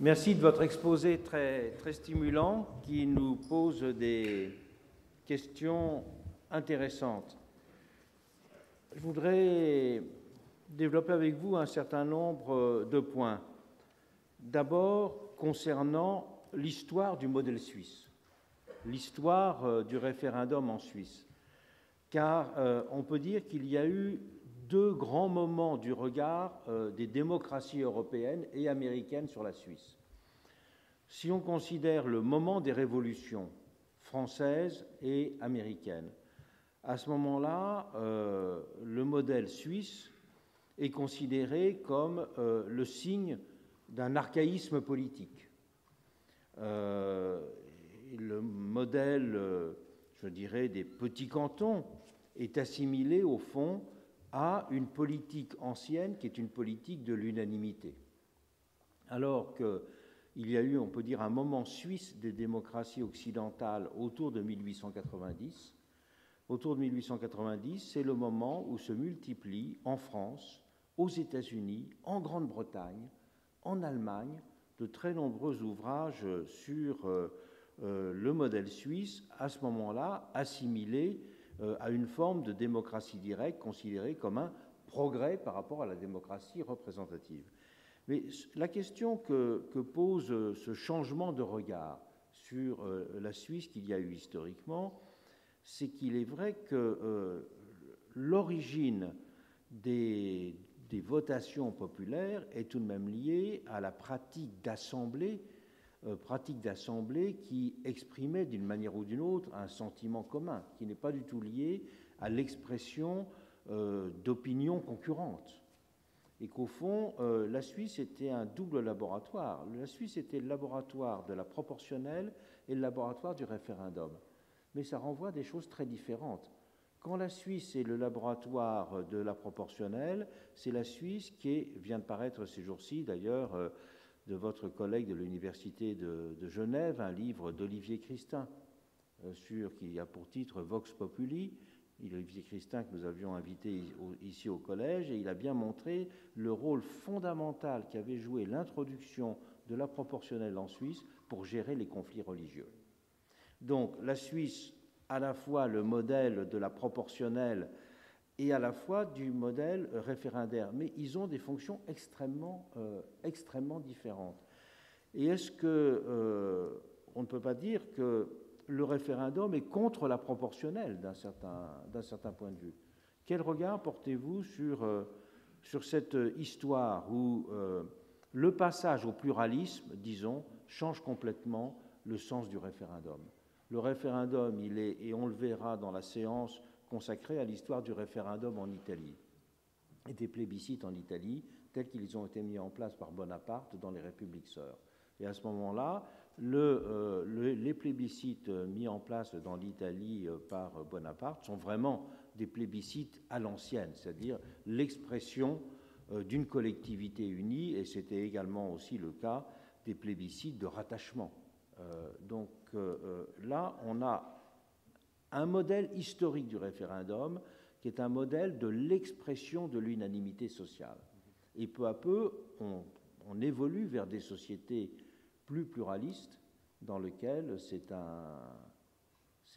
Merci de votre exposé très stimulant qui nous pose des questions intéressantes. Je voudrais développer avec vous un certain nombre de points. D'abord, concernant l'histoire du modèle suisse, l'histoire du référendum en Suisse. Car on peut dire qu'il y a eu deux grands moments du regard des démocraties européennes et américaines sur la Suisse. Si on considère le moment des révolutions françaises et américaines, à ce moment-là, le modèle suisse est considéré comme le signe d'un archaïsme politique. Le modèle, je dirais, des petits cantons est assimilé, au fond, à une politique ancienne qui est une politique de l'unanimité. Alors qu'il y a eu, on peut dire, un moment suisse des démocraties occidentales autour de 1890. Autour de 1890, c'est le moment où se multiplient en France, aux États-Unis, en Grande-Bretagne, en Allemagne, de très nombreux ouvrages sur le modèle suisse, à ce moment-là assimilé à une forme de démocratie directe considérée comme un progrès par rapport à la démocratie représentative. Mais la question que pose ce changement de regard sur la Suisse qu'il y a eu historiquement, c'est qu'il est vrai que l'origine des votations populaires est tout de même liée à la pratique d'assemblée qui exprimait d'une manière ou d'une autre un sentiment commun, qui n'est pas du tout lié à l'expression d'opinions concurrentes. Et qu'au fond, la Suisse était un double laboratoire. La Suisse était le laboratoire de la proportionnelle et le laboratoire du référendum. Mais ça renvoie à des choses très différentes. Quand la Suisse est le laboratoire de la proportionnelle, c'est la Suisse qui vient de paraître ces jours-ci, d'ailleurs, de votre collègue de l'Université de Genève, un livre d'Olivier Christin, qui a pour titre Vox Populi. Olivier Christin, que nous avions invité ici au collège, et il a bien montré le rôle fondamental qu'avait joué l'introduction de la proportionnelle en Suisse pour gérer les conflits religieux. Donc la Suisse, à la fois le modèle de la proportionnelle et à la fois du modèle référendaire, mais ils ont des fonctions extrêmement différentes. Et est-ce que on ne peut pas dire que le référendum est contre la proportionnelle d'un certain point de vue? Quel regard portez-vous sur cette histoire où le passage au pluralisme, disons, change complètement le sens du référendum? Le référendum, il est, et on le verra dans la séance consacrée à l'histoire du référendum en Italie et des plébiscites en Italie, tels qu'ils ont été mis en place par Bonaparte dans les républiques sœurs. Et à ce moment-là, les plébiscites mis en place dans l'Italie par Bonaparte sont vraiment des plébiscites à l'ancienne, c'est-à-dire l'expression d'une collectivité unie, et c'était également aussi le cas des plébiscites de rattachement. Donc là, on a un modèle historique du référendum qui est un modèle de l'expression de l'unanimité sociale. Et peu à peu, on évolue vers des sociétés plus pluralistes dans lesquelles c'est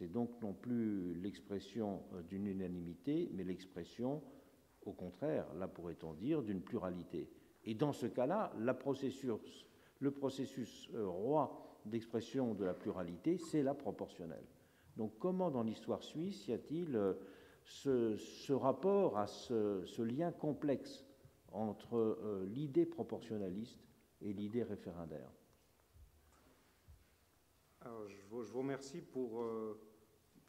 donc non plus l'expression d'une unanimité, mais l'expression, au contraire, là pourrait-on dire, d'une pluralité. Et dans ce cas-là, le processus roi d'expression de la pluralité, c'est la proportionnelle. Donc comment dans l'histoire suisse y a-t-il ce rapport à ce lien complexe entre l'idée proportionnaliste et l'idée référendaire? Alors, je vous remercie pour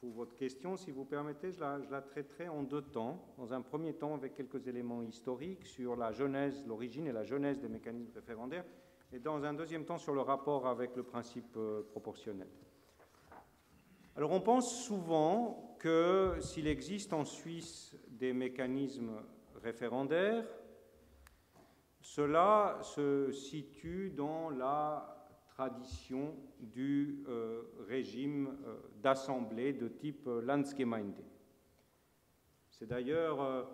votre question. Si vous permettez, je la traiterai en deux temps. Dans un premier temps, avec quelques éléments historiques sur la genèse, l'origine et la genèse des mécanismes référendaires, et dans un deuxième temps sur le rapport avec le principe proportionnel. Alors on pense souvent que s'il existe en Suisse des mécanismes référendaires, cela se situe dans la tradition du régime d'assemblée de type Landsgemeinde. C'est d'ailleurs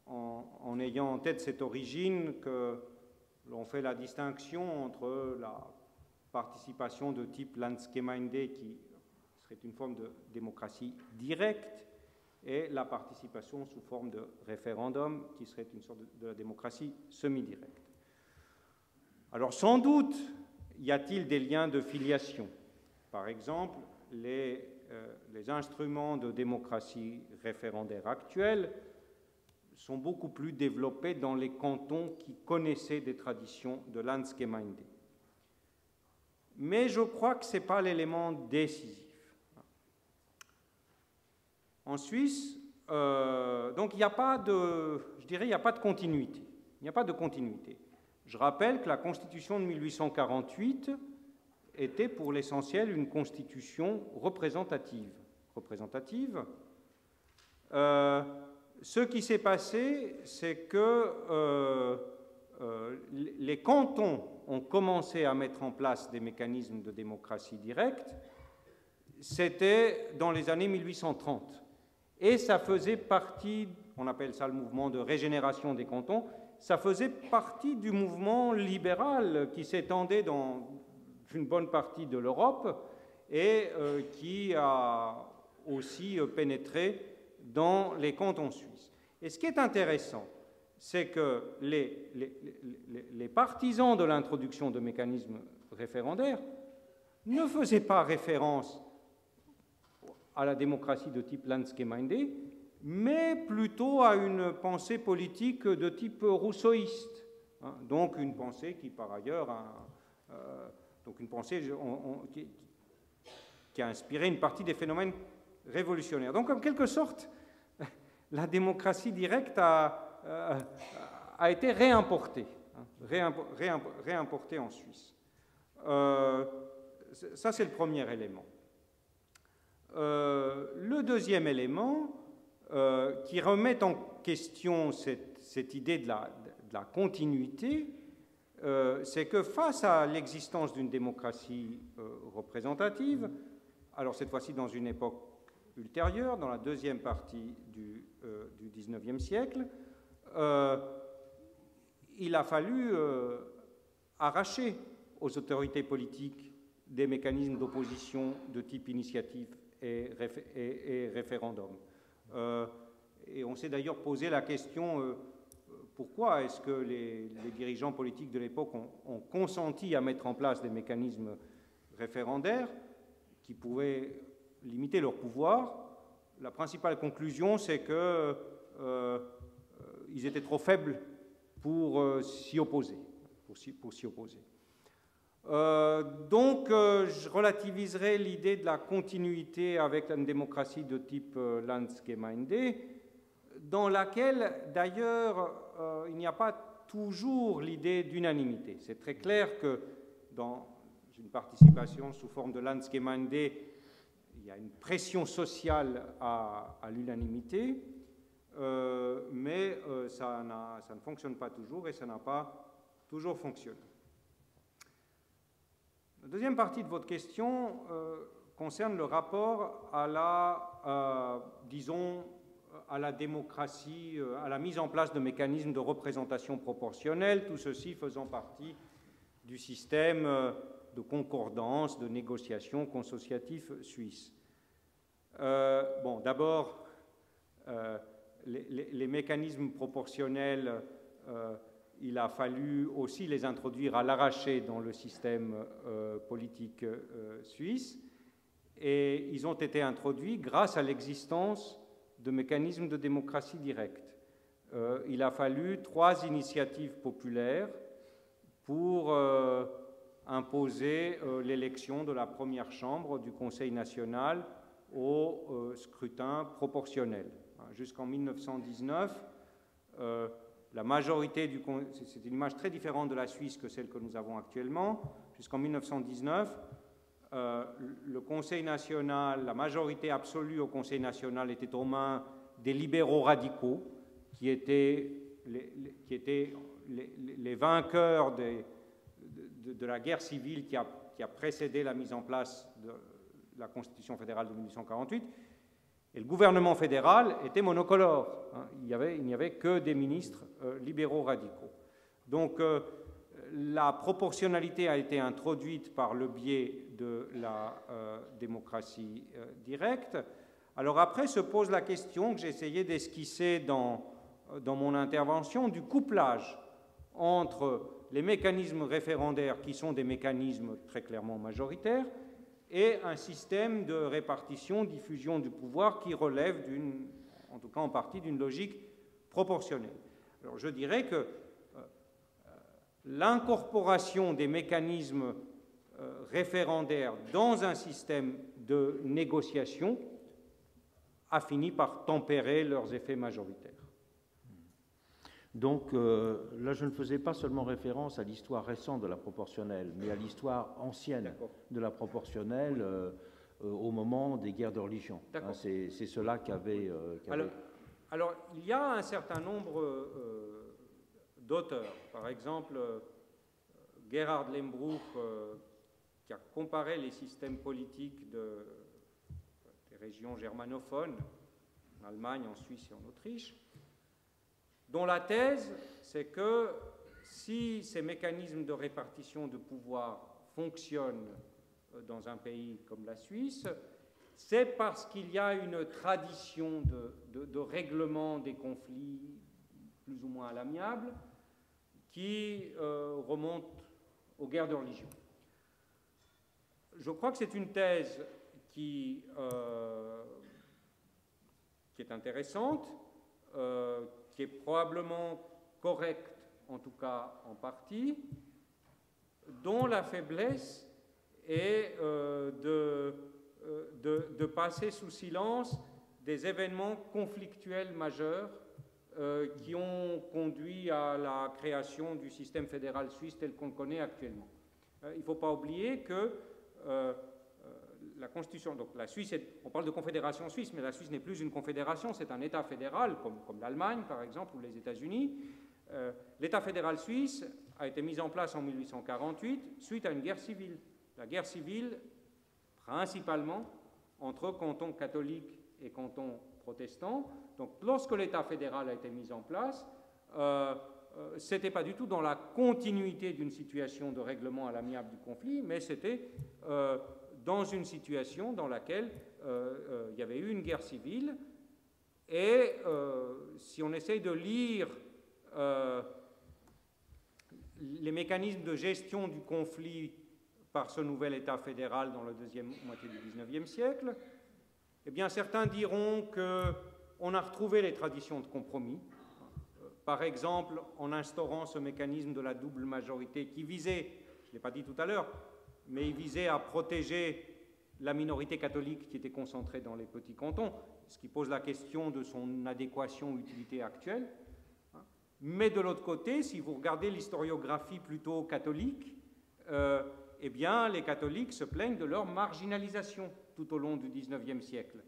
en ayant en tête cette origine que on fait la distinction entre la participation de type Landsgemeinde, qui serait une forme de démocratie directe, et la participation sous forme de référendum, qui serait une sorte de la démocratie semi-directe. Alors, sans doute, y a-t-il des liens de filiation? Par exemple, les instruments de démocratie référendaire actuels sont beaucoup plus développés dans les cantons qui connaissaient des traditions de Landsgemeinde. Mais je crois que ce n'est pas l'élément décisif. En Suisse, donc il n'y a pas de, je dirais, il n'y a pas de continuité. Il n'y a pas de continuité. Je rappelle que la Constitution de 1848 était pour l'essentiel une constitution représentative. Ce qui s'est passé, c'est que les cantons ont commencé à mettre en place des mécanismes de démocratie directe. C'était dans les années 1830. Et ça faisait partie, on appelle ça le mouvement de régénération des cantons, ça faisait partie du mouvement libéral qui s'étendait dans une bonne partie de l'Europe et qui a aussi pénétré dans les cantons suisses. Et ce qui est intéressant, c'est que les partisans de l'introduction de mécanismes référendaires ne faisaient pas référence à la démocratie de type Landsgemeinde, mais plutôt à une pensée politique de type rousseauiste. Donc une pensée qui, par ailleurs, donc une pensée qui a inspiré une partie des phénomènes révolutionnaires. Donc, en quelque sorte, la démocratie directe a été réimportée en Suisse. Ça, c'est le premier élément. Le deuxième élément qui remet en question cette idée de la continuité, c'est que face à l'existence d'une démocratie représentative, alors cette fois-ci dans une époque ultérieure, dans la deuxième partie du XIXe siècle, il a fallu arracher aux autorités politiques des mécanismes d'opposition de type initiative et référendum. Et on s'est d'ailleurs posé la question pourquoi est-ce que les dirigeants politiques de l'époque ont consenti à mettre en place des mécanismes référendaires qui pouvaient limiter leur pouvoir. La principale conclusion, c'est qu'ils étaient trop faibles pour s'y opposer. Donc, je relativiserai l'idée de la continuité avec une démocratie de type Landsgemeinde, dans laquelle, d'ailleurs, il n'y a pas toujours l'idée d'unanimité. C'est très clair que dans une participation sous forme de Landsgemeinde, il y a une pression sociale à l'unanimité, mais ça ne fonctionne pas toujours et ça n'a pas toujours fonctionné. La deuxième partie de votre question concerne le rapport à la, disons, à la démocratie, à la mise en place de mécanismes de représentation proportionnelle, tout ceci faisant partie du système de concordance, de négociation consociatif suisse. Bon, d'abord, les mécanismes proportionnels, il a fallu aussi les introduire à l'arraché dans le système politique suisse, et ils ont été introduits grâce à l'existence de mécanismes de démocratie directe. Il a fallu 3 initiatives populaires pour imposer l'élection de la première chambre du Conseil national au scrutin proportionnel. Jusqu'en 1919, la majorité du... C'est une image très différente de la Suisse que celle que nous avons actuellement. Jusqu'en 1919, le Conseil national, la majorité absolue au Conseil national était aux mains des libéraux radicaux, qui étaient les vainqueurs de la guerre civile qui a précédé la mise en place de la Constitution fédérale de 1848. Et le gouvernement fédéral était monocolore. Il n'y avait que des ministres libéraux radicaux. Donc, la proportionnalité a été introduite par le biais de la démocratie directe. Alors après se pose la question que j'ai essayé d'esquisser dans mon intervention du couplage entre les mécanismes référendaires qui sont des mécanismes très clairement majoritaires et un système de répartition, diffusion du pouvoir qui relève en tout cas en partie d'une logique proportionnelle. Alors je dirais que l'incorporation des mécanismes référendaires dans un système de négociation a fini par tempérer leurs effets majoritaires. Donc là, je ne faisais pas seulement référence à l'histoire récente de la proportionnelle, mais à l'histoire ancienne de la proportionnelle au moment des guerres de religion. Hein, c'est cela qu'avait... Alors, il y a un certain nombre d'auteurs. Par exemple, Gerhard Lembruch, qui a comparé les systèmes politiques des régions germanophones, en Allemagne, en Suisse et en Autriche, dont la thèse, c'est que si ces mécanismes de répartition de pouvoir fonctionnent dans un pays comme la Suisse, c'est parce qu'il y a une tradition de règlement des conflits plus ou moins à l'amiable qui remonte aux guerres de religion. Je crois que c'est une thèse qui est intéressante, qui est probablement correcte, en tout cas en partie, dont la faiblesse est de passer sous silence des événements conflictuels majeurs qui ont conduit à la création du système fédéral suisse tel qu'on le connaît actuellement. Il ne faut pas oublier que la Constitution, donc la Suisse, on parle de confédération suisse, mais la Suisse n'est plus une confédération, c'est un État fédéral, comme l'Allemagne par exemple, ou les États-Unis. L'État fédéral suisse a été mis en place en 1848 suite à une guerre civile. La guerre civile, principalement, entre cantons catholiques et cantons protestants. Donc lorsque l'État fédéral a été mis en place, ce n'était pas du tout dans la continuité d'une situation de règlement à l'amiable du conflit, mais c'était dans une situation dans laquelle il y avait eu une guerre civile. Et si on essaye de lire les mécanismes de gestion du conflit par ce nouvel État fédéral dans la deuxième moitié du XIXe siècle, eh bien certains diront qu'on a retrouvé les traditions de compromis, par exemple en instaurant ce mécanisme de la double majorité qui visait, je ne l'ai pas dit tout à l'heure, mais il visait à protéger la minorité catholique qui était concentrée dans les petits cantons, ce qui pose la question de son adéquation-utilité actuelle. Mais de l'autre côté, si vous regardez l'historiographie plutôt catholique, eh bien, les catholiques se plaignent de leur marginalisation tout au long du XIXe siècle.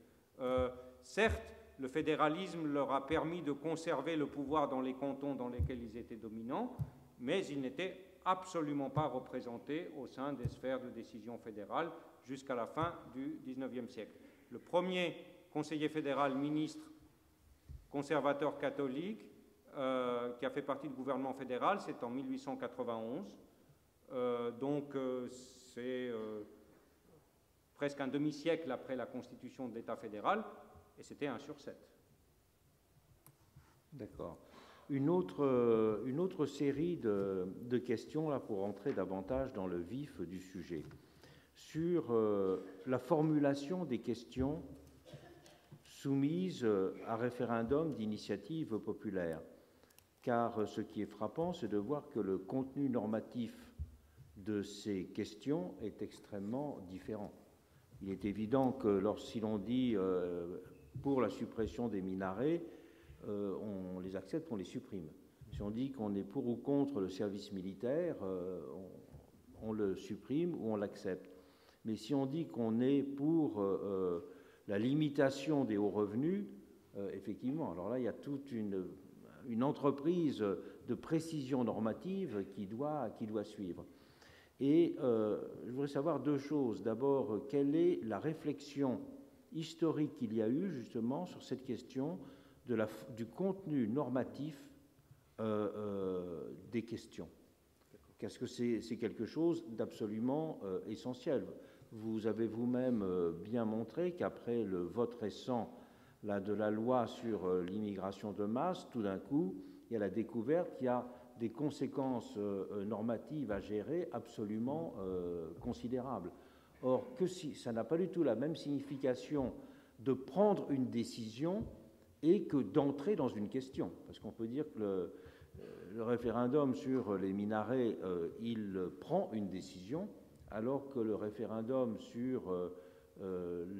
Certes, le fédéralisme leur a permis de conserver le pouvoir dans les cantons dans lesquels ils étaient dominants, mais ils n'étaient absolument pas représentés au sein des sphères de décision fédérale jusqu'à la fin du XIXe siècle. Le premier conseiller fédéral ministre conservateur catholique qui a fait partie du gouvernement fédéral, c'est en 1891. Donc c'est presque un demi-siècle après la constitution de l'État fédéral, et c'était 1 sur 7. D'accord. Une autre série de questions, là, pour entrer davantage dans le vif du sujet, sur la formulation des questions soumises à référendum d'initiative populaire. Car ce qui est frappant, c'est de voir que le contenu normatif de ces questions est extrêmement différent. Il est évident que si l'on dit pour la suppression des minarets, on les accepte, on les supprime. Si on dit qu'on est pour ou contre le service militaire, on le supprime ou on l'accepte. Mais si on dit qu'on est pour la limitation des hauts revenus, effectivement, alors là, il y a toute une entreprise de précision normative qui doit suivre. Et je voudrais savoir 2 choses. D'abord, quelle est la réflexion historique qu'il y a eu justement sur cette question du contenu normatif des questions. parce que c'est quelque chose d'absolument essentiel. Vous avez vous-même bien montré qu'après le vote récent de la loi sur l'immigration de masse, tout d'un coup, il y a la découverte qu'il y a des conséquences normatives à gérer absolument considérables. Or, ça n'a pas du tout la même signification de prendre une décision et que d'entrer dans une question. Parce qu'on peut dire que le référendum sur les minarets, il prend une décision, alors que le référendum sur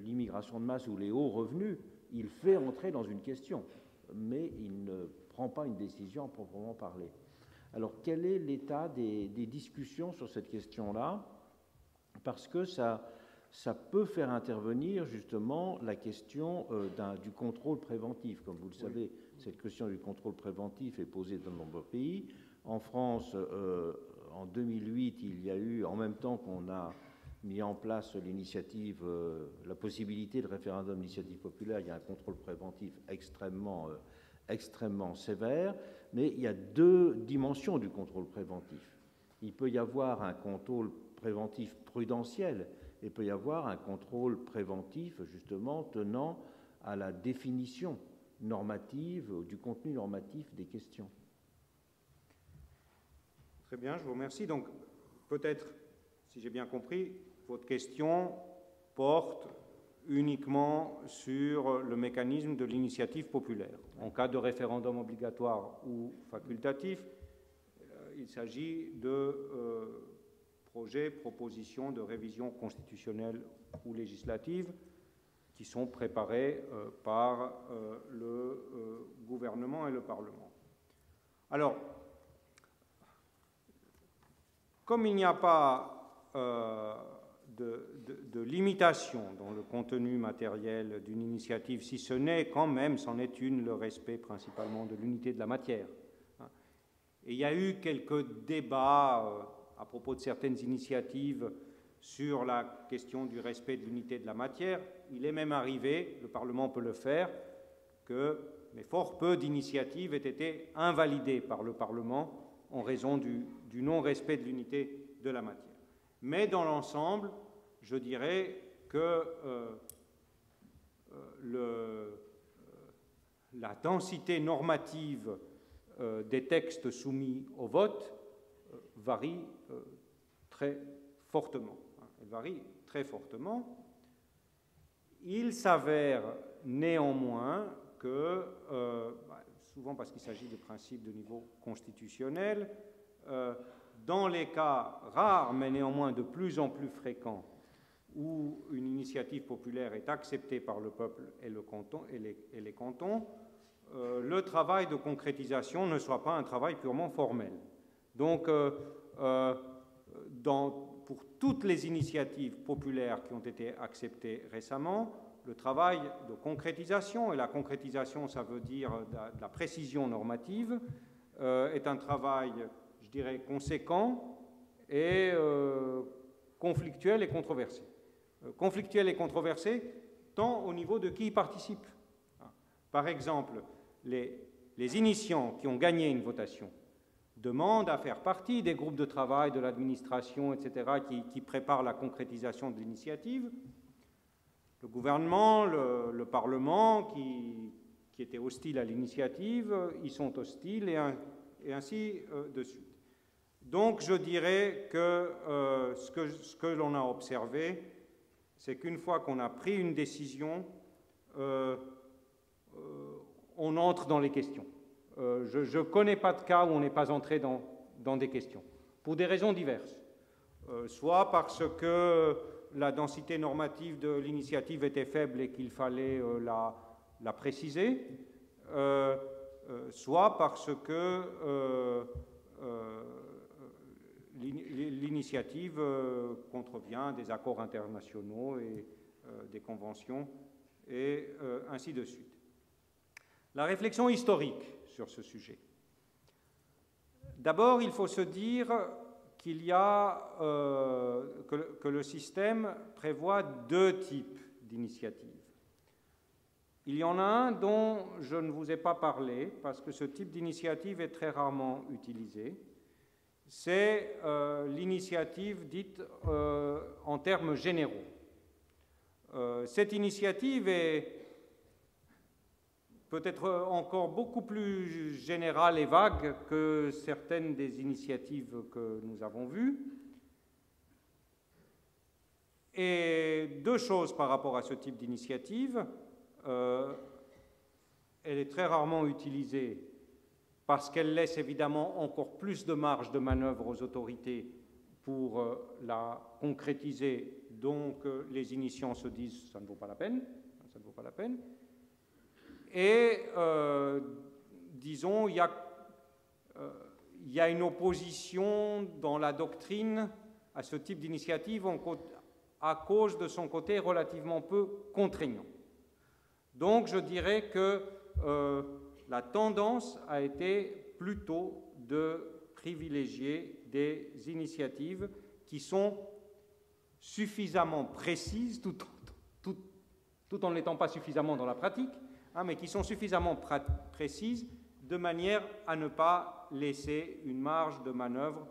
l'immigration de masse ou les hauts revenus, il fait entrer dans une question, mais il ne prend pas une décision à proprement parler. Alors, quel est l'état des discussions sur cette question-là? Parce que ça peut faire intervenir justement la question du contrôle préventif. Comme vous le savez, cette question du contrôle préventif est posée dans de nombreux pays. En France, en 2008, il y a eu, en même temps qu'on a mis en place l'initiative, la possibilité de référendum d'initiative populaire, il y a un contrôle préventif extrêmement sévère, mais il y a deux dimensions du contrôle préventif. Il peut y avoir un contrôle préventif prudentiel et il peut y avoir un contrôle préventif, justement, tenant à la définition normative, du contenu normatif des questions. Très bien, je vous remercie. Donc, peut-être, si j'ai bien compris, votre question porte uniquement sur le mécanisme de l'initiative populaire. En cas de référendum obligatoire ou facultatif, il s'agit de projets, propositions de révision constitutionnelle ou législative qui sont préparés par le gouvernement et le Parlement. Alors, comme il n'y a pas de limitation dans le contenu matériel d'une initiative, si ce n'est quand même, c'en est une, le respect principalement de l'unité de la matière. Et il y a eu quelques débats à propos de certaines initiatives sur la question du respect de l'unité de la matière. Il est même arrivé, le Parlement peut le faire, mais fort peu d'initiatives aient été invalidées par le Parlement en raison du non-respect de l'unité de la matière. Mais dans l'ensemble, je dirais que la densité normative des textes soumis au vote varie très fortement. Elle varie très fortement. Il s'avère néanmoins que, souvent parce qu'il s'agit de principes de niveau constitutionnel, dans les cas rares, mais néanmoins de plus en plus fréquents, où une initiative populaire est acceptée par le peuple et les cantons, le travail de concrétisation ne soit pas un travail purement formel. Donc, pour toutes les initiatives populaires qui ont été acceptées récemment, le travail de concrétisation, et la concrétisation, ça veut dire de la précision normative, est un travail, je dirais, conséquent et conflictuel et controversé. Conflictuel et controversé, tant au niveau de qui y participe. Par exemple, les initiants qui ont gagné une votation demandent à faire partie des groupes de travail de l'administration, etc., qui préparent la concrétisation de l'initiative. Le gouvernement, le Parlement, qui étaient hostiles à l'initiative, ils sont hostiles, et ainsi de suite. Donc, je dirais que ce que l'on a observé, c'est qu'une fois qu'on a pris une décision, on entre dans les questions. Je ne connais pas de cas où on n'est pas entré dans des questions, pour des raisons diverses. Soit parce que la densité normative de l'initiative était faible et qu'il fallait la préciser, soit parce que l'initiative contrevient des accords internationaux et des conventions, et ainsi de suite. La réflexion historique sur ce sujet. D'abord, il faut se dire qu'il y a que le système prévoit deux types d'initiatives. Il y en a un dont je ne vous ai pas parlé, parce que ce type d'initiative est très rarement utilisé. c'est l'initiative dite en termes généraux. Cette initiative est peut-être encore beaucoup plus générale et vague que certaines des initiatives que nous avons vues. Et deux choses par rapport à ce type d'initiative. Elle est très rarement utilisée parce qu'elle laisse évidemment encore plus de marge de manœuvre aux autorités pour la concrétiser. Donc les initiants se disent ça ne vaut pas la peine, ça ne vaut pas la peine. Et disons, il y a une opposition dans la doctrine à ce type d'initiative à cause de son côté relativement peu contraignant. Donc je dirais que la tendance a été plutôt de privilégier des initiatives qui sont suffisamment précises, tout en n'étant pas suffisamment dans la pratique, mais qui sont suffisamment précises de manière à ne pas laisser une marge de manœuvre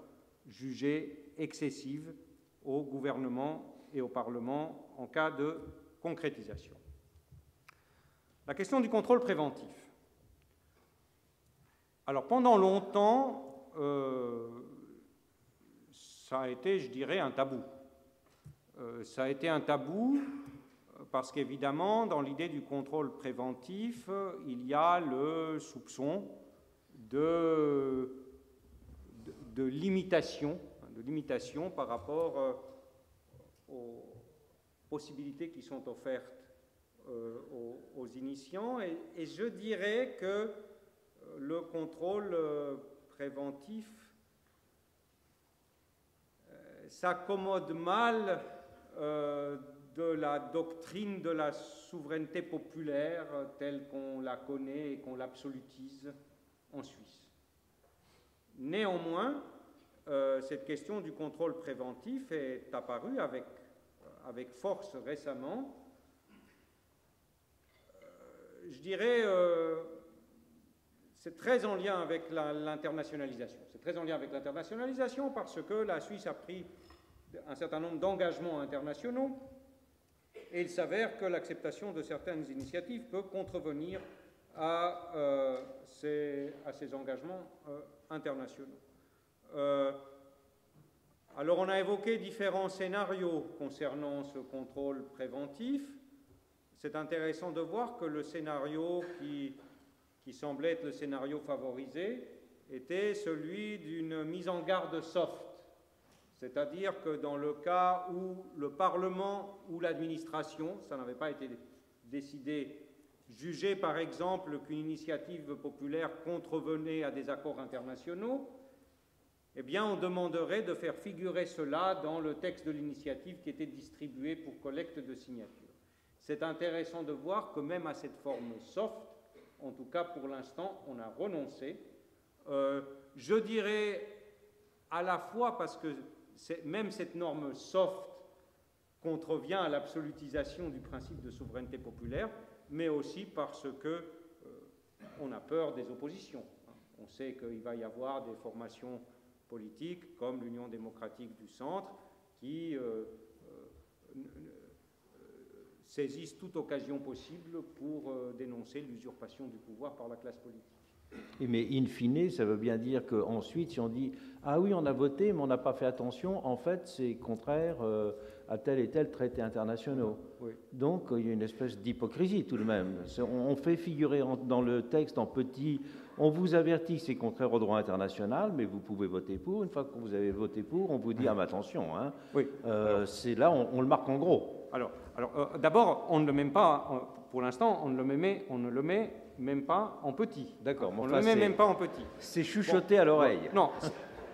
jugée excessive au gouvernement et au Parlement en cas de concrétisation. La question du contrôle préventif. Alors pendant longtemps, ça a été, je dirais, un tabou. Ça a été un tabou parce qu'évidemment, dans l'idée du contrôle préventif, il y a le soupçon de limitation par rapport aux possibilités qui sont offertes aux initiants. Et je dirais que le contrôle préventif s'accommode mal de la doctrine de la souveraineté populaire telle qu'on la connaît et qu'on l'absolutise en Suisse. Néanmoins, cette question du contrôle préventif est apparue avec force récemment. Je dirais, c'est très en lien avec l'internationalisation. C'est très en lien avec l'internationalisation parce que la Suisse a pris un certain nombre d'engagements internationaux et il s'avère que l'acceptation de certaines initiatives peut contrevenir à ces engagements internationaux. Alors on a évoqué différents scénarios concernant ce contrôle préventif. C'est intéressant de voir que le scénario qui semblait être le scénario favorisé était celui d'une mise en garde soft. C'est-à-dire que dans le cas où le Parlement ou l'administration, ça n'avait pas été décidé, jugeait par exemple qu'une initiative populaire contrevenait à des accords internationaux, eh bien on demanderait de faire figurer cela dans le texte de l'initiative qui était distribué pour collecte de signatures. C'est intéressant de voir que même à cette forme soft, en tout cas pour l'instant, on a renoncé. Je dirais à la fois parce que même cette norme soft contrevient à l'absolutisation du principe de souveraineté populaire, mais aussi parce que on a peur des oppositions. On sait qu'il va y avoir des formations politiques comme l'Union démocratique du centre qui saisissent toute occasion possible pour dénoncer l'usurpation du pouvoir par la classe politique. Mais in fine, ça veut bien dire qu'ensuite, si on dit « Ah oui, on a voté, mais on n'a pas fait attention », en fait, c'est contraire à tel et tel traité internationaux. Oui. Donc, il y a une espèce d'hypocrisie tout de même. On fait figurer dans le texte en petit « On vous avertit que c'est contraire au droit international, mais vous pouvez voter pour. Une fois que vous avez voté pour, on vous dit « Ah, mais attention hein. ». Oui. C'est là, on le marque en gros. Alors d'abord, on ne le met pas, pour l'instant, on ne le met même pas en petit. D'accord. On ne le met même pas en petit. C'est chuchoté à l'oreille. Non,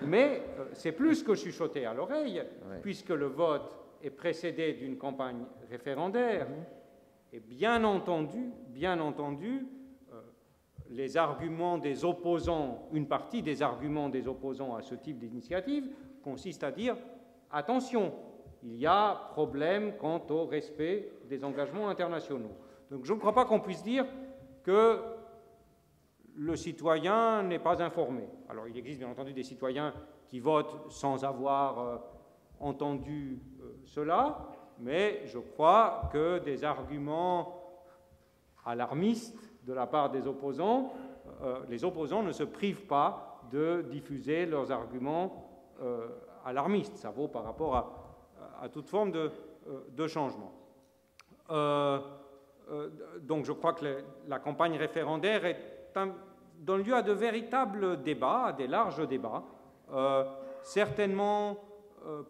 mais c'est plus que chuchoté à l'oreille, puisque le vote est précédé d'une campagne référendaire. Et bien entendu, les arguments des opposants, une partie des arguments des opposants à ce type d'initiative consiste à dire « Attention, il y a problème quant au respect des engagements internationaux. » Donc je ne crois pas qu'on puisse dire que le citoyen n'est pas informé. Alors il existe bien entendu des citoyens qui votent sans avoir entendu cela, mais je crois que des arguments alarmistes de la part des opposants, les opposants ne se privent pas de diffuser leurs arguments alarmistes. Ça vaut par rapport à toute forme de changement. Donc je crois que la campagne référendaire donne lieu à de véritables débats, à des larges débats, certainement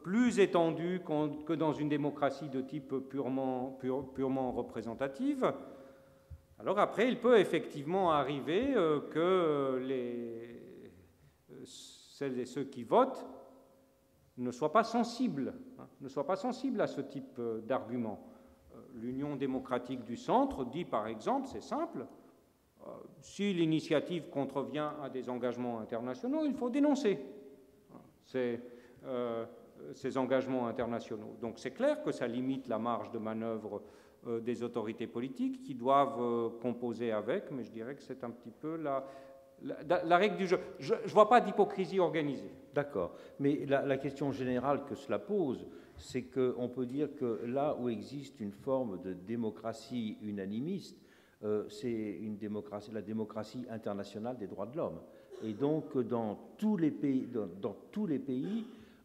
plus étendus que dans une démocratie de type purement représentative. Alors après, il peut effectivement arriver que celles et ceux qui votent ne soient pas sensibles à ce type d'argument. L'Union démocratique du centre dit par exemple, c'est simple, si l'initiative contrevient à des engagements internationaux, il faut dénoncer ces engagements internationaux. Donc c'est clair que ça limite la marge de manœuvre des autorités politiques qui doivent composer avec, mais je dirais que c'est un petit peu la règle du jeu. Je ne vois pas d'hypocrisie organisée. D'accord. Mais la question générale que cela pose, c'est qu'on peut dire que là où existe une forme de démocratie unanimiste, c'est la démocratie internationale des droits de l'homme. Et donc, dans tous les pays,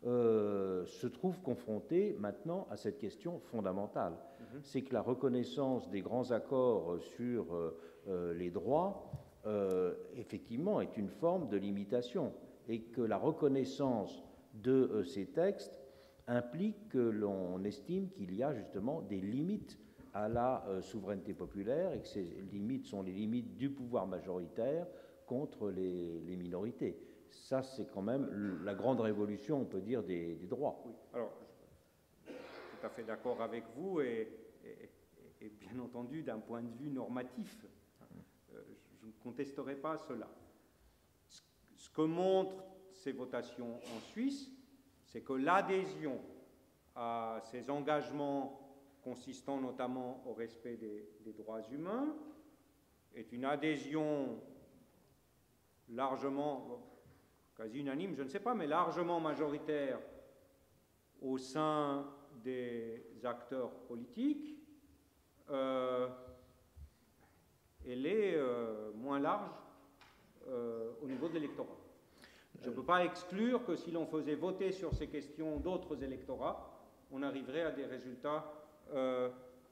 se trouvent confrontés maintenant à cette question fondamentale. C'est que la reconnaissance des grands accords sur les droits, effectivement, est une forme de limitation, et que la reconnaissance de ces textes implique que l'on estime qu'il y a justement des limites à la souveraineté populaire, et que ces limites sont les limites du pouvoir majoritaire contre les minorités. Ça, c'est quand même la grande révolution, on peut dire, des droits. Oui. Alors, je suis tout à fait d'accord avec vous, et bien entendu, d'un point de vue normatif, je ne contesterai pas cela. Ce que montrent ces votations en Suisse, c'est que l'adhésion à ces engagements consistant notamment au respect des droits humains est une adhésion largement, quasi unanime, je ne sais pas, mais largement majoritaire au sein des acteurs politiques. Elle est moins large au niveau de l'électorat. Je ne peux pas exclure que si l'on faisait voter sur ces questions d'autres électorats, on arriverait à des résultats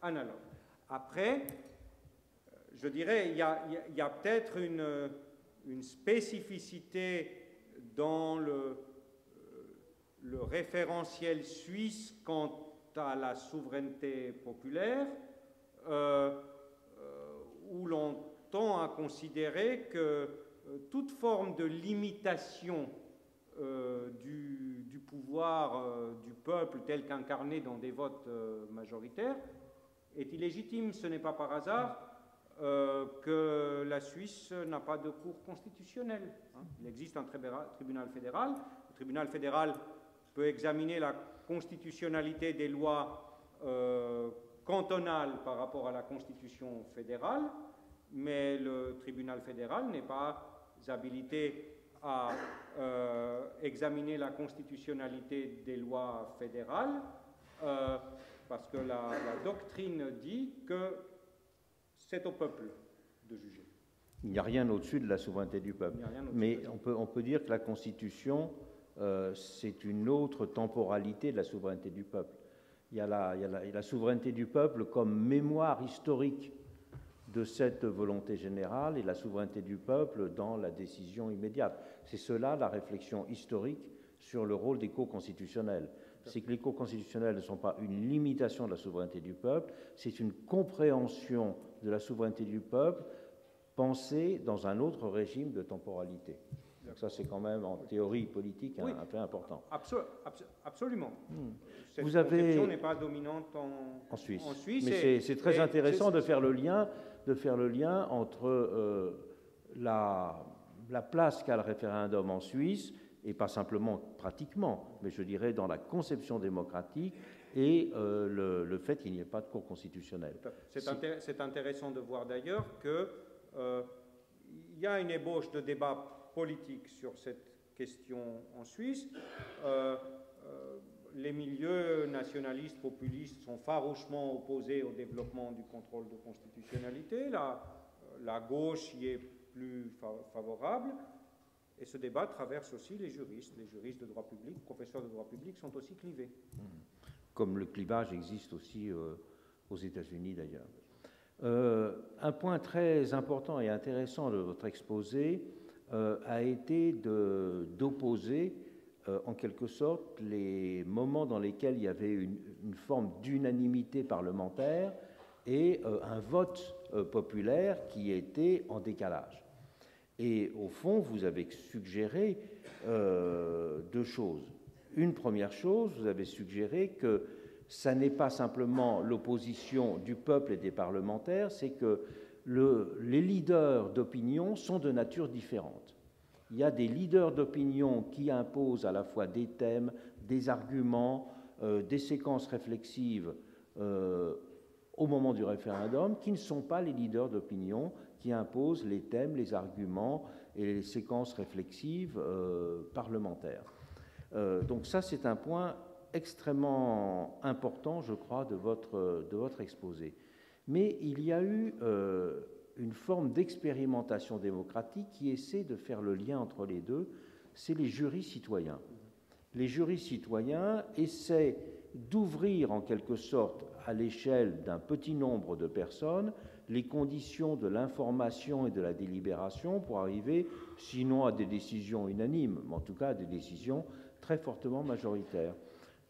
analogues. Après, je dirais, il y a peut-être une spécificité dans le référentiel suisse quant à la souveraineté populaire, où l'on tend à considérer que toute forme de limitation du pouvoir du peuple tel qu'incarné dans des votes majoritaires est illégitime. Ce n'est pas par hasard que la Suisse n'a pas de cour constitutionnelle. Il existe un tribunal fédéral. Le tribunal fédéral peut examiner la constitutionnalité des lois cantonales par rapport à la Constitution fédérale, mais le tribunal fédéral n'est pas habilité à examiner la constitutionnalité des lois fédérales, parce que la doctrine dit que c'est au peuple de juger. Il n'y a rien au-dessus de la souveraineté du peuple. Mais on peut dire que la Constitution, c'est une autre temporalité de la souveraineté du peuple. Il y a la souveraineté du peuple comme mémoire historique de cette volonté générale et la souveraineté du peuple dans la décision immédiate. C'est cela la réflexion historique sur le rôle des cours constitutionnels. C'est que les cours constitutionnels ne sont pas une limitation de la souveraineté du peuple, c'est une compréhension de la souveraineté du peuple pensée dans un autre régime de temporalité. Donc ça, c'est quand même, en théorie politique, un fait important. Absolument. Cette Vous conception n'est pas dominante en Suisse. Mais c'est très intéressant de faire le lien entre la place qu'a le référendum en Suisse, et pas simplement pratiquement, mais je dirais dans la conception démocratique, et le fait qu'il n'y ait pas de cour constitutionnelle. C'est intéressant de voir d'ailleurs qu'il y a une ébauche de débat politique sur cette question en Suisse. Les milieux nationalistes, populistes sont farouchement opposés au développement du contrôle de constitutionnalité. La gauche y est plus favorable. Et ce débat traverse aussi les juristes. Les juristes de droit public, professeurs de droit public sont aussi clivés. Comme le clivage existe aussi aux États-Unis d'ailleurs. Un point très important et intéressant de votre exposé a été d'opposer en quelque sorte les moments dans lesquels il y avait une forme d'unanimité parlementaire et un vote populaire qui était en décalage. Et au fond, vous avez suggéré deux choses. Une première chose, vous avez suggéré que ça n'est pas simplement l'opposition du peuple et des parlementaires, c'est que les leaders d'opinion sont de nature différente. Il y a des leaders d'opinion qui imposent à la fois des thèmes, des arguments, des séquences réflexives au moment du référendum, qui ne sont pas les leaders d'opinion qui imposent les thèmes, les arguments et les séquences réflexives parlementaires. Donc ça, c'est un point extrêmement important, je crois, de votre exposé. Mais il y a eu une forme d'expérimentation démocratique qui essaie de faire le lien entre les deux, c'est les jurys citoyens. Les jurys citoyens essaient d'ouvrir en quelque sorte à l'échelle d'un petit nombre de personnes les conditions de l'information et de la délibération pour arriver, sinon à des décisions unanimes, mais en tout cas à des décisions très fortement majoritaires.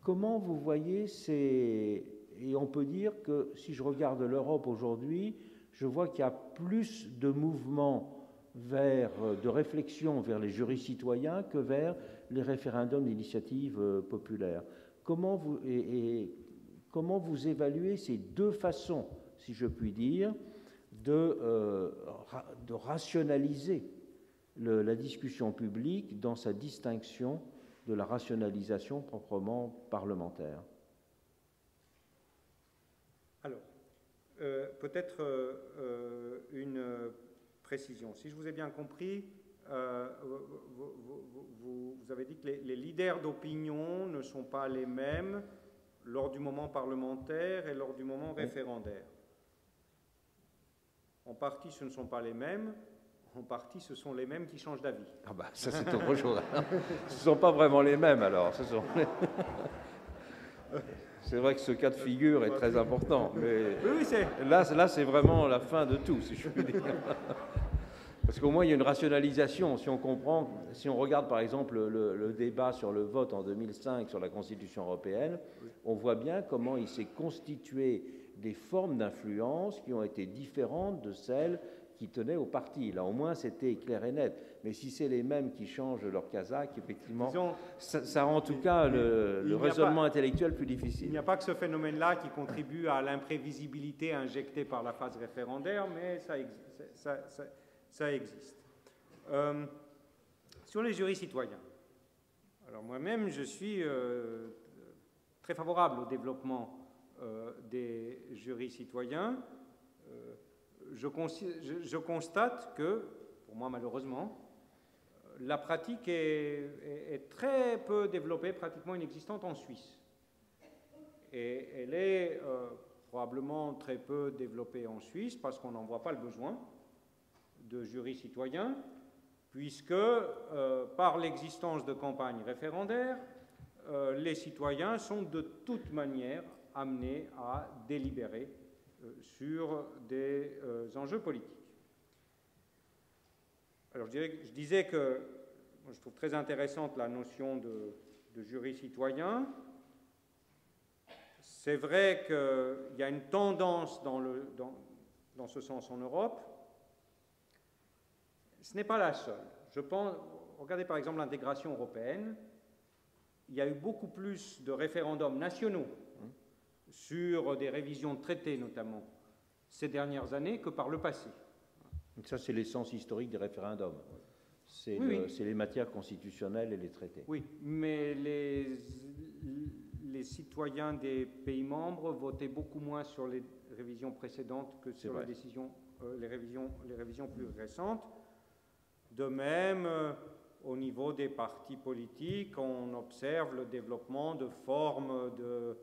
Comment vous voyez ces... Et on peut dire que si je regarde l'Europe aujourd'hui, je vois qu'il y a plus de mouvements de réflexion vers les jurys citoyens que vers les référendums d'initiative populaire. Comment vous évaluez ces deux façons, si je puis dire, de rationaliser la discussion publique dans sa distinction de la rationalisation proprement parlementaire? Alors, peut-être une précision. Si je vous ai bien compris, vous avez dit que les leaders d'opinion ne sont pas les mêmes lors du moment parlementaire et lors du moment référendaire. En partie, ce ne sont pas les mêmes. En partie, ce sont les mêmes qui changent d'avis. Ah bah, ça c'est autre chose. Ce ne sont pas vraiment les mêmes alors. C'est vrai que ce cas de figure est très important, mais oui, là c'est vraiment la fin de tout, si je puis dire. Parce qu'au moins il y a une rationalisation. Si on comprend, si on regarde par exemple le débat sur le vote en 2005 sur la Constitution européenne, on voit bien comment il s'est constitué des formes d'influence qui ont été différentes de celles qui tenaient au parti. Là, au moins, c'était clair et net. Mais si c'est les mêmes qui changent leur casaque, effectivement, ça rend en tout cas le raisonnement intellectuel plus difficile. Il n'y a pas que ce phénomène-là qui contribue à l'imprévisibilité injectée par la phase référendaire, mais ça existe. Sur les jurys citoyens, alors moi-même, je suis très favorable au développement des jurys citoyens. Je constate que, pour moi malheureusement, la pratique est très peu développée, pratiquement inexistante en Suisse. Et elle est probablement très peu développée en Suisse parce qu'on n'en voit pas le besoin de jurys citoyens, puisque par l'existence de campagnes référendaires, les citoyens sont de toute manière amenés à délibérer sur des enjeux politiques. Alors je disais que moi, je trouve très intéressante la notion de jury citoyen. C'est vrai qu'il y a une tendance dans ce sens en Europe. Ce n'est pas la seule. Je pense, regardez par exemple l'intégration européenne. Il y a eu beaucoup plus de référendums nationaux sur des révisions de traités notamment ces dernières années que par le passé. Ça, c'est l'essence historique des référendums. C'est les matières constitutionnelles et les traités. Oui, mais les citoyens des pays membres votaient beaucoup moins sur les révisions précédentes que sur les révisions plus récentes. De même, au niveau des partis politiques, on observe le développement de formes de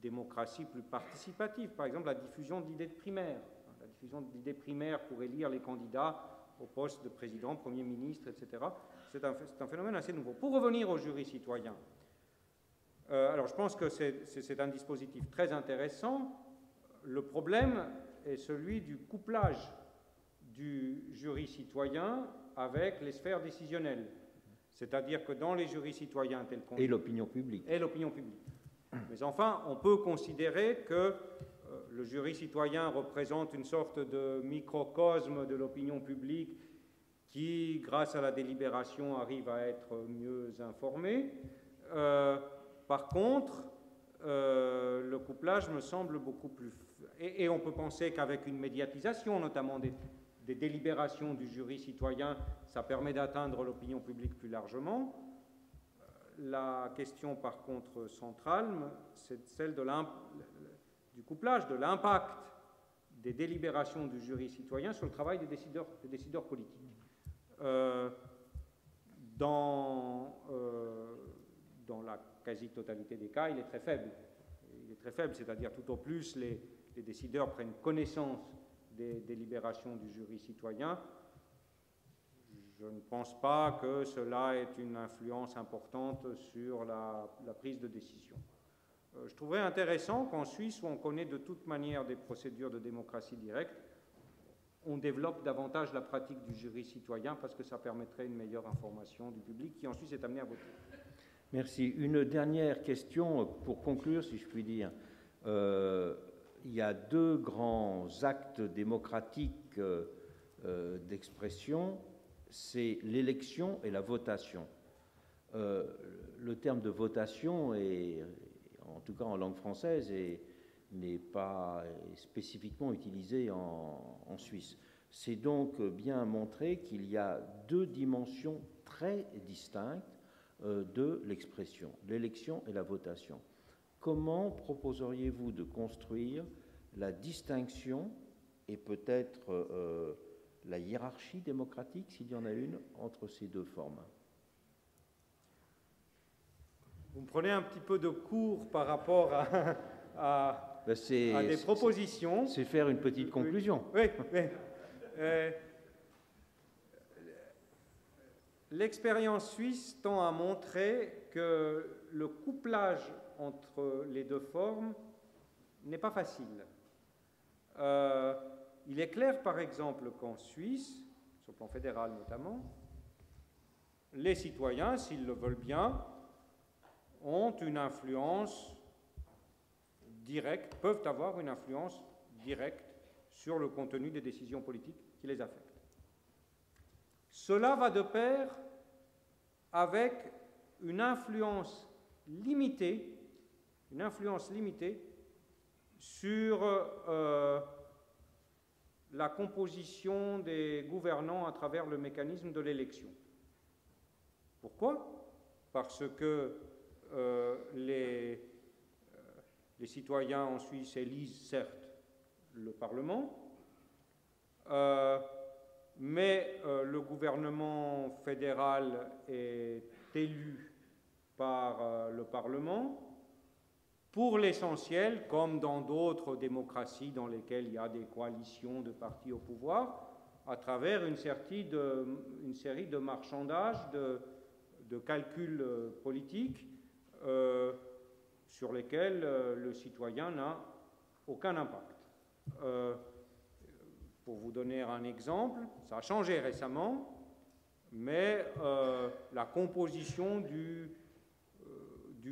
démocratie plus participative. Par exemple, la diffusion d'idées de primaires. La diffusion d'idées primaires pour élire les candidats au poste de président, Premier ministre, etc. C'est un phénomène assez nouveau. Pour revenir au jury citoyen, alors je pense que c'est un dispositif très intéressant. Le problème est celui du couplage du jury citoyen avec les sphères décisionnelles. C'est-à-dire que dans les jurys citoyens tels qu'on... Et l'opinion publique. Et l'opinion publique. Mais enfin, on peut considérer que le jury citoyen représente une sorte de microcosme de l'opinion publique qui, grâce à la délibération, arrive à être mieux informée. Par contre, le couplage me semble beaucoup plus... Et on peut penser qu'avec une médiatisation, notamment des délibérations du jury citoyen, ça permet d'atteindre l'opinion publique plus largement. La question, par contre, centrale, c'est celle du couplage, de l'impact des délibérations du jury citoyen sur le travail des décideurs politiques. Dans la quasi-totalité des cas, il est très faible. Il est très faible, c'est-à-dire tout au plus, les décideurs prennent connaissance des délibérations du jury citoyen. Je ne pense pas que cela ait une influence importante sur la prise de décision. Je trouverais intéressant qu'en Suisse, où on connaît de toute manière des procédures de démocratie directe, on développe davantage la pratique du jury citoyen parce que ça permettrait une meilleure information du public qui en Suisse est amené à voter. Merci. Une dernière question pour conclure, si je puis dire. Il y a deux grands actes démocratiques d'expression, c'est l'élection et la votation. Le terme de votation, est, en tout cas en langue française, n'est pas spécifiquement utilisé en Suisse. C'est donc bien montrer qu'il y a deux dimensions très distinctes de l'expression, l'élection et la votation. Comment proposeriez-vous de construire la distinction et peut-être la hiérarchie démocratique, s'il y en a une, entre ces deux formes? Vous me prenez un petit peu de cours par rapport à des propositions. C'est faire une petite conclusion. Oui, oui. L'expérience suisse tend à montrer que le couplage entre les deux formes n'est pas facile. Il est clair, par exemple, qu'en Suisse, sur le plan fédéral notamment, les citoyens, s'ils le veulent bien, ont une influence directe, peuvent avoir une influence directe sur le contenu des décisions politiques qui les affectent. Cela va de pair avec une influence limitée sur la composition des gouvernants à travers le mécanisme de l'élection. Pourquoi? Parce que les citoyens en Suisse élisent certes le Parlement, mais le gouvernement fédéral est élu par le Parlement, pour l'essentiel, comme dans d'autres démocraties dans lesquelles il y a des coalitions de partis au pouvoir, à travers une série de marchandages, de calculs politiques sur lesquels le citoyen n'a aucun impact. Pour vous donner un exemple, ça a changé récemment, mais la composition du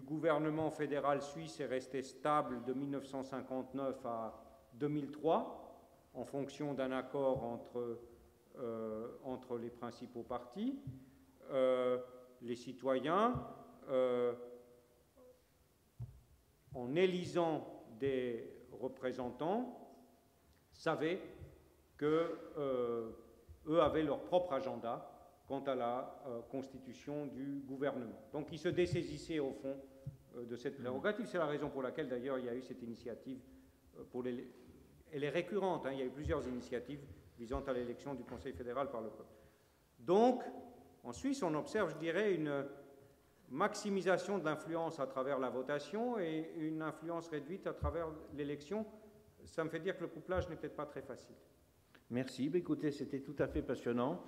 gouvernement fédéral suisse est restée stable de 1959 à 2003, en fonction d'un accord entre les principaux partis. Les citoyens, en élisant des représentants, savaient qu'eux avaient leur propre agenda quant à la constitution du gouvernement. Donc ils se dessaisissaient au fond de cette prérogative. C'est la raison pour laquelle d'ailleurs il y a eu cette initiative, elle est récurrente, il y a eu plusieurs initiatives visant à l'élection du Conseil fédéral par le peuple. Donc En Suisse, on observe, je dirais, une maximisation de l'influence à travers la votation et une influence réduite à travers l'élection. Ça me fait dire que le couplage n'est peut-être pas très facile. Merci. Écoutez, c'était tout à fait passionnant.